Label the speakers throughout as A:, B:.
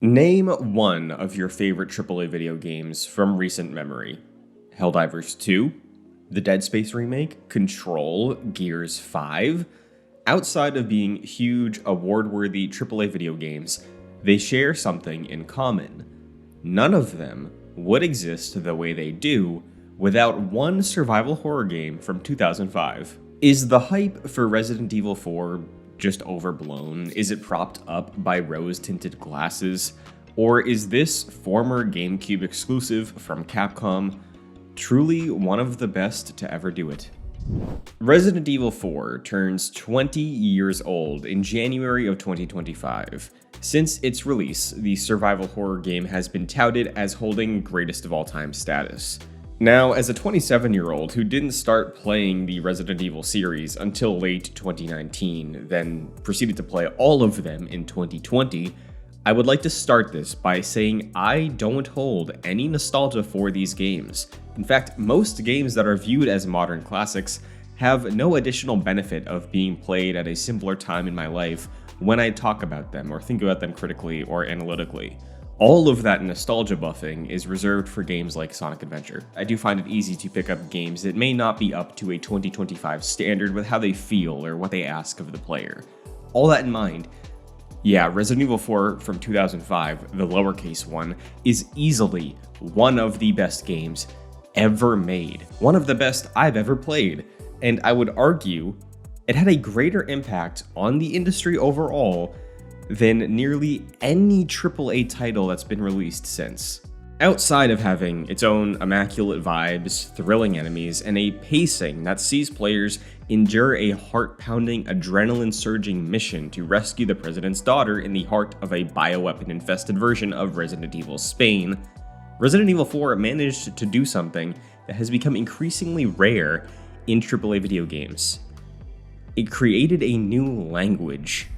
A: Name one of your favorite AAA video games from recent memory. Helldivers 2, the Dead Space remake, Control, Gears 5. Outside of being huge, award-worthy AAA video games, they share something in common. None of them would exist the way they do without one survival horror game from 2005. Is the hype for Resident Evil 4 just overblown? Is it propped up by rose-tinted glasses? Or is this former GameCube exclusive from Capcom truly one of the best to ever do it? Resident Evil 4 turns 20 years old in January of 2025. Since its release, the survival horror game has been touted as holding greatest of all time status. Now, as a 27-year-old who didn't start playing the Resident Evil series until late 2019, then proceeded to play all of them in 2020, I would like to start this by saying I don't hold any nostalgia for these games. In fact, most games that are viewed as modern classics have no additional benefit of being played at a simpler time in my life when I talk about them or think about them critically or analytically. All of that nostalgia buffing is reserved for games like Sonic Adventure. I do find it easy to pick up games that may not be up to a 2025 standard with how they feel or what they ask of the player. All that in mind, yeah, Resident Evil 4 from 2005, the lowercase one, is easily one of the best games ever made. One of the best I've ever played. And I would argue it had a greater impact on the industry overall than nearly any AAA title that's been released since. Outside of having its own immaculate vibes, thrilling enemies, and a pacing that sees players endure a heart-pounding, adrenaline-surging mission to rescue the president's daughter in the heart of a bioweapon-infested version of Resident Evil Spain, Resident Evil 4 managed to do something that has become increasingly rare in AAA video games. It created a new language.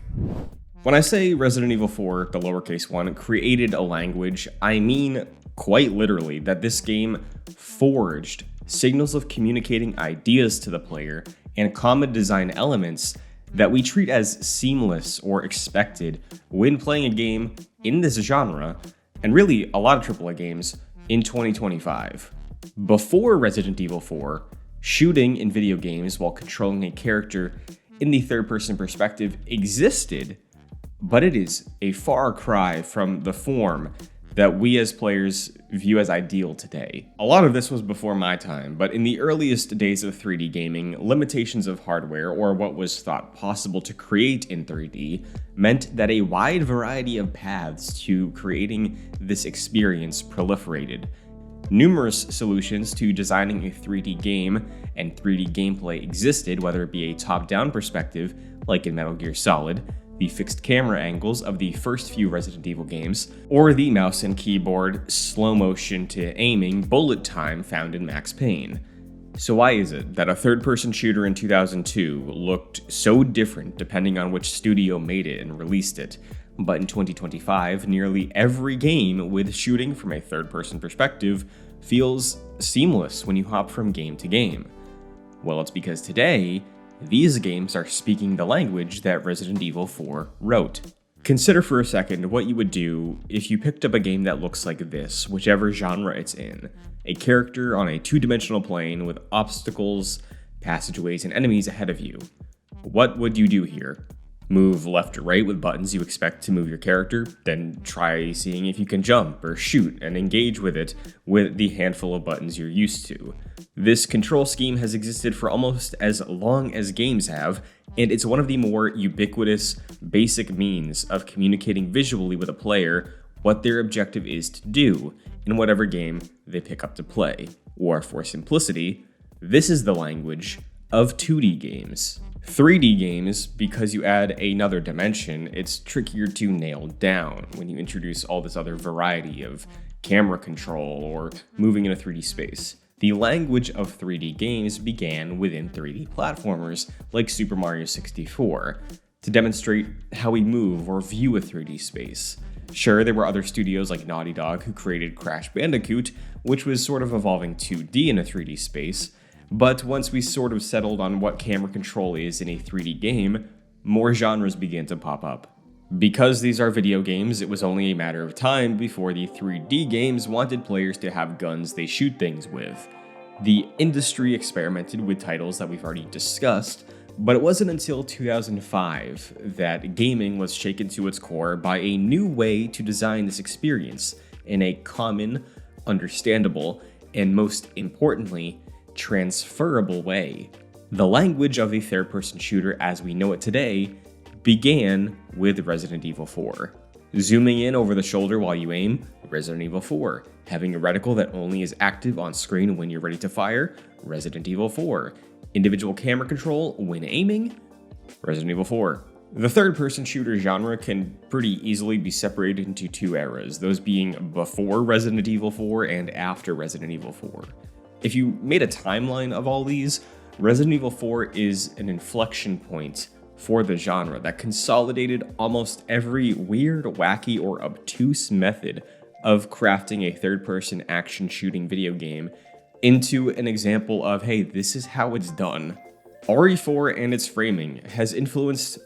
A: When I say Resident Evil 4, the lowercase one, created a language, I mean quite literally that this game forged signals of communicating ideas to the player and common design elements that we treat as seamless or expected when playing a game in this genre, and really a lot of AAA games, in 2025. Before Resident Evil 4, shooting in video games while controlling a character in the third-person perspective existed, but it is a far cry from the form that we as players view as ideal today. A lot of this was before my time, but in the earliest days of 3D gaming, limitations of hardware, or what was thought possible to create in 3D, meant that a wide variety of paths to creating this experience proliferated. Numerous solutions to designing a 3D game and 3D gameplay existed, whether it be a top-down perspective, like in Metal Gear Solid, the fixed camera angles of the first few Resident Evil games, or the mouse and keyboard slow motion to aiming bullet time found in Max Payne. So why is it that a third-person shooter in 2002 looked so different depending on which studio made it and released it, but in 2025, nearly every game with shooting from a third-person perspective feels seamless when you hop from game to game? Well, it's because today, these games are speaking the language that Resident Evil 4 wrote. Consider for a second what you would do if you picked up a game that looks like this, whichever genre it's in. A character on a two-dimensional plane with obstacles, passageways, and enemies ahead of you. What would you do here? Move left or right with buttons you expect to move your character, then try seeing if you can jump or shoot and engage with it with the handful of buttons you're used to. This control scheme has existed for almost as long as games have, and it's one of the more ubiquitous, basic means of communicating visually with a player what their objective is to do in whatever game they pick up to play. Or for simplicity, this is the language of 2D games. 3D games, because you add another dimension, it's trickier to nail down when you introduce all this other variety of camera control or moving in a 3D space. The language of 3D games began within 3D platformers like Super Mario 64 to demonstrate how we move or view a 3D space. Sure, there were other studios like Naughty Dog who created Crash Bandicoot, which was sort of evolving 2D in a 3D space, but once we sort of settled on what camera control is in a 3D game, more genres began to pop up. Because these are video games, it was only a matter of time before the 3D games wanted players to have guns they shoot things with. The industry experimented with titles that we've already discussed, but it wasn't until 2005 that gaming was shaken to its core by a new way to design this experience in a common, understandable, and most importantly, transferable way. The language of the third-person shooter as we know it today began with Resident Evil 4. Zooming in over the shoulder while you aim, Resident Evil 4. Having a reticle that only is active on screen when you're ready to fire, Resident Evil 4. Individual camera control when aiming, Resident Evil 4. The third-person shooter genre can pretty easily be separated into two eras, those being before Resident Evil 4 and after Resident Evil 4. If you made a timeline of all these, Resident Evil 4 is an inflection point for the genre that consolidated almost every weird, wacky, or obtuse method of crafting a third-person action shooting video game into an example of, hey, this is how it's done. RE4 and its framing has influenced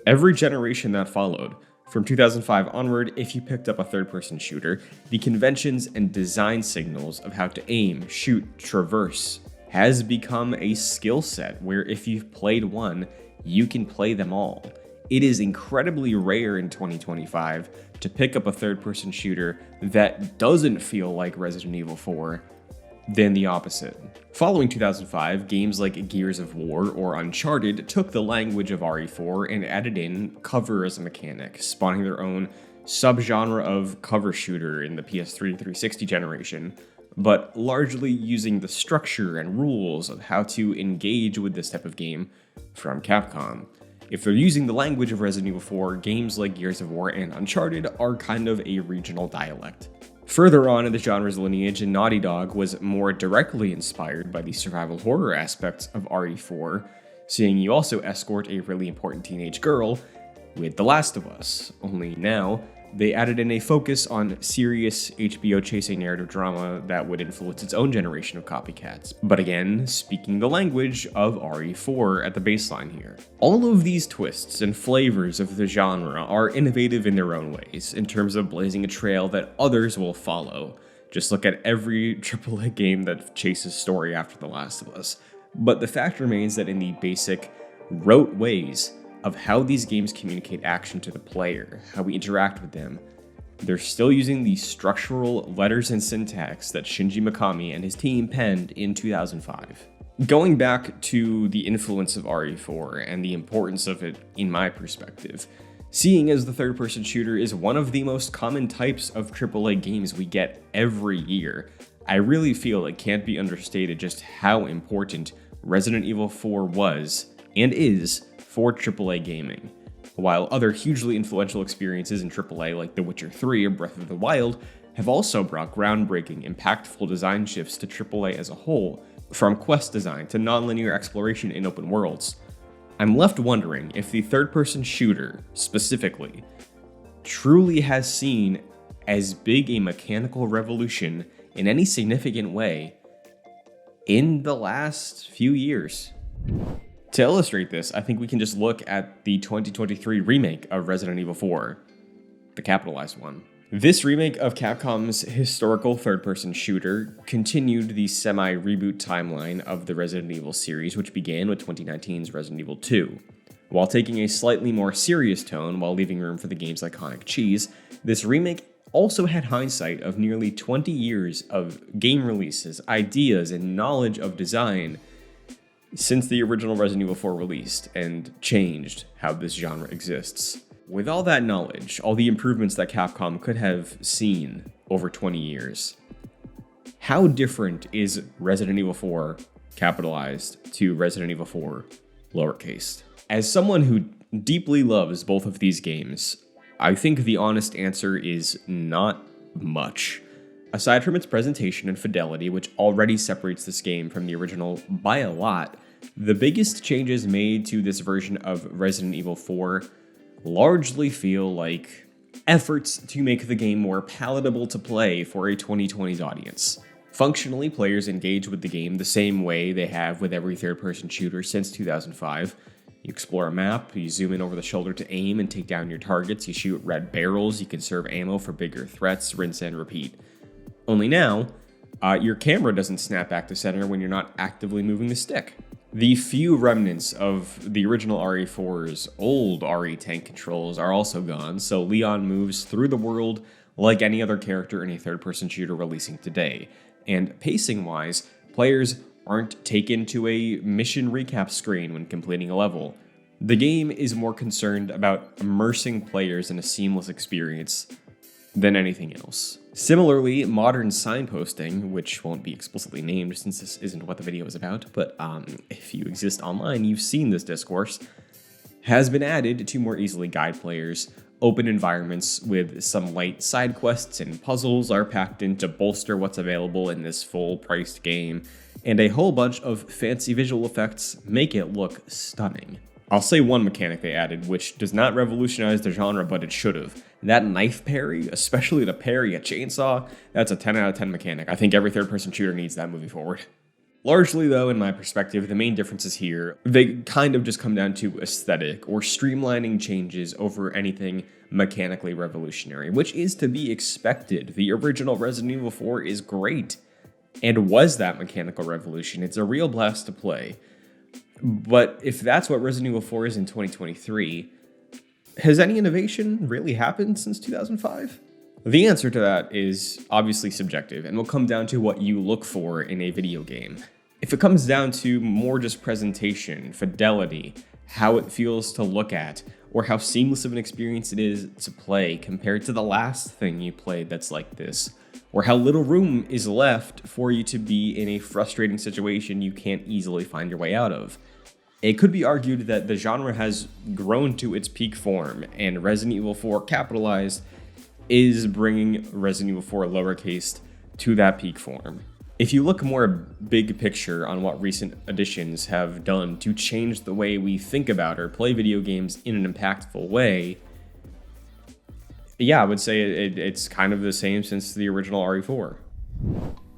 A: every generation that followed. From 2005 onward, if you picked up a third-person shooter, the conventions and design signals of how to aim, shoot, traverse has become a skill set where if you've played one, you can play them all. It is incredibly rare in 2025 to pick up a third-person shooter that doesn't feel like Resident Evil 4 than the opposite. Following 2005, games like Gears of War or Uncharted took the language of RE4 and added in cover as a mechanic, spawning their own subgenre of cover shooter in the PS3 and 360 generation, but largely using the structure and rules of how to engage with this type of game from Capcom. If they're using the language of Resident Evil 4, games like Gears of War and Uncharted are kind of a regional dialect. Further on in the genre's lineage, Naughty Dog was more directly inspired by the survival horror aspects of RE4, seeing you also escort a really important teenage girl with The Last of Us, only now they added in a focus on serious HBO-chasing narrative drama that would influence its own generation of copycats, but again, speaking the language of RE4 at the baseline here. All of these twists and flavors of the genre are innovative in their own ways, in terms of blazing a trail that others will follow. Just look at every AAA game that chases story after The Last of Us. But the fact remains that in the basic, rote ways of how these games communicate action to the player, how we interact with them, they're still using the structural letters and syntax that Shinji Mikami and his team penned in 2005. Going back to the influence of RE4 and the importance of it in my perspective, seeing as the third-person shooter is one of the most common types of AAA games we get every year, I really feel it can't be understated just how important Resident Evil 4 was and is for AAA gaming. While other hugely influential experiences in AAA like The Witcher 3 or Breath of the Wild have also brought groundbreaking, impactful design shifts to AAA as a whole, from quest design to non-linear exploration in open worlds, I'm left wondering if the third-person shooter, specifically, truly has seen as big a mechanical revolution in any significant way in the last few years. To illustrate this, I think we can just look at the 2023 remake of Resident Evil 4, the capitalized one. This remake of Capcom's historical third-person shooter continued the semi-reboot timeline of the Resident Evil series, which began with 2019's Resident Evil 2. While taking a slightly more serious tone while leaving room for the game's iconic cheese, this remake also had hindsight of nearly 20 years of game releases, ideas, and knowledge of design since the original Resident Evil 4 released, and changed how this genre exists. With all that knowledge, all the improvements that Capcom could have seen over 20 years, how different is Resident Evil 4 capitalized to Resident Evil 4 lowercase? As someone who deeply loves both of these games, I think the honest answer is not much. Aside from its presentation and fidelity, which already separates this game from the original by a lot, the biggest changes made to this version of Resident Evil 4 largely feel like efforts to make the game more palatable to play for a 2020s audience. Functionally, players engage with the game the same way they have with every third-person shooter since 2005. You explore a map, you zoom in over the shoulder to aim and take down your targets, you shoot red barrels, you conserve ammo for bigger threats, rinse and repeat. Only now, your camera doesn't snap back to center when you're not actively moving the stick. The few remnants of the original RE4's old RE tank controls are also gone, so Leon moves through the world like any other character in a third-person shooter releasing today. And pacing-wise, players aren't taken to a mission recap screen when completing a level. The game is more concerned about immersing players in a seamless experience than anything else. Similarly, modern signposting, which won't be explicitly named since this isn't what the video is about, but if you exist online, you've seen this discourse, has been added to more easily guide players. Open environments with some light side quests and puzzles are packed in to bolster what's available in this full-priced game, and a whole bunch of fancy visual effects make it look stunning. I'll say one mechanic they added, which does not revolutionize the genre, but it should have. That knife parry, especially to parry a chainsaw, that's a 10 out of 10 mechanic. I think every third-person shooter needs that moving forward. Largely, though, in my perspective, the main differences here, they kind of just come down to aesthetic or streamlining changes over anything mechanically revolutionary, which is to be expected. The original Resident Evil 4 is great, and was that mechanical revolution. It's a real blast to play. But if that's what Resident Evil 4 is in 2023, has any innovation really happened since 2005? The answer to that is obviously subjective and will come down to what you look for in a video game. If it comes down to more just presentation, fidelity, how it feels to look at, or how seamless of an experience it is to play compared to the last thing you played that's like this, or how little room is left for you to be in a frustrating situation you can't easily find your way out of, it could be argued that the genre has grown to its peak form, and Resident Evil 4 capitalized is bringing Resident Evil 4 lowercase to that peak form. If you look more big picture on what recent additions have done to change the way we think about or play video games in an impactful way, yeah, I would say it's kind of the same since the original RE4.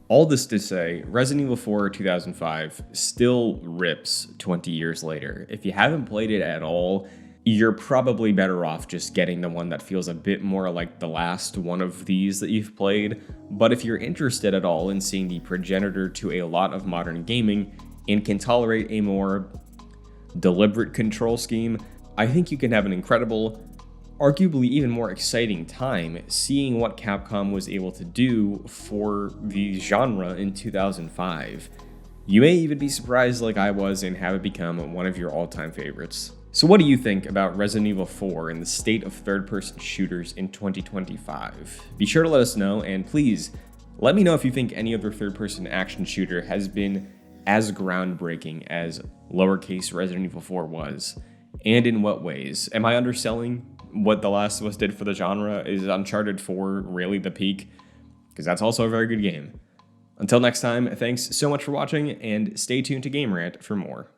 A: All this to say, Resident Evil 4 2005 still rips 20 years later. If you haven't played it at all, you're probably better off just getting the one that feels a bit more like the last one of these that you've played. But if you're interested at all in seeing the progenitor to a lot of modern gaming and can tolerate a more deliberate control scheme, I think you can have an incredible, arguably even more exciting time seeing what Capcom was able to do for the genre in 2005. You may even be surprised like I was and have it become one of your all-time favorites. So what do you think about Resident Evil 4 and the state of third-person shooters in 2025? Be sure to let us know, and please, let me know if you think any other third-person action shooter has been as groundbreaking as lowercase Resident Evil 4 was, and in what ways. Am I underselling what The Last of Us did for the genre? Is Uncharted 4 really the peak? Because that's also a very good game. Until next time, thanks so much for watching, and stay tuned to Game Rant for more.